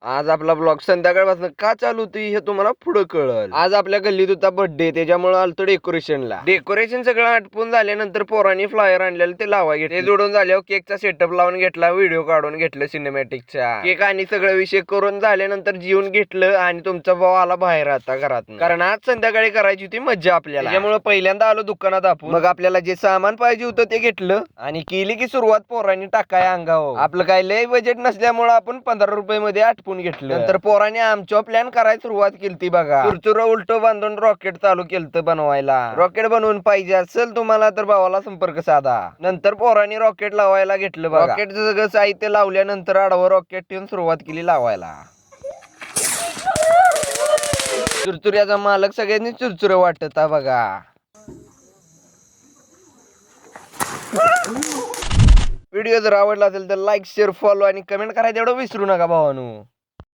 आज आपला ब्लॉग संध्याकाळपासून का चालू होती हे तुम्हाला पुढे कळल. आज आपल्या गल्लीत होता बर्थडे, त्याच्यामुळे आलतो डेकोरेशनला. डेकोरेशन सगळं आटपून झाल्यानंतर पोरांनी फ्लायर आणलेलं ते लावाय घेतले. जोडून झाल्यावर केकचा सेटअप लावून घेतला, व्हिडिओ काढून घेतलं सिनेमॅटिकचा. केक आणि सगळं विषय करून झाल्यानंतर जीवन घेतलं आणि तुमचा भाऊ आला बाहेर आता घरात, कारण आज संध्याकाळी करायची होती मज्जा आपल्याला. त्यामुळे पहिल्यांदा आलो दुकानात आपण. मग आपल्याला जे सामान पाहिजे होतं ते घेतलं आणि केली की सुरुवात पोरांनी टाकाय अंगावर. आपलं काय लय बजेट नसल्यामुळे आपण 15 रुपये मध्ये आटपून घेतलं. नंतर पोरांनी आमच्या प्लॅन करायला सुरुवात केली. बघा, चुरचुर उलट बांधून रॉकेट चालू केलं बनवायला. रॉकेट बनवून पाहिजे असेल तुम्हाला तर भावाला संपर्क साधा. नंतर पोरांनी रॉकेट लावायला घेतलं. रॉकेटचं सगळं साहित्य लावल्यानंतर आडवं रॉकेट ठेवून सुरुवात केली लावायला. चुरचुऱ्याचा मालक सगळ्यांनी चुरचुर वाटत बघा. व्हिडिओ जर आवडला असेल तर लाईक शेअर फॉलो आणि कमेंट करायला एवढं विसरू नका भावानू.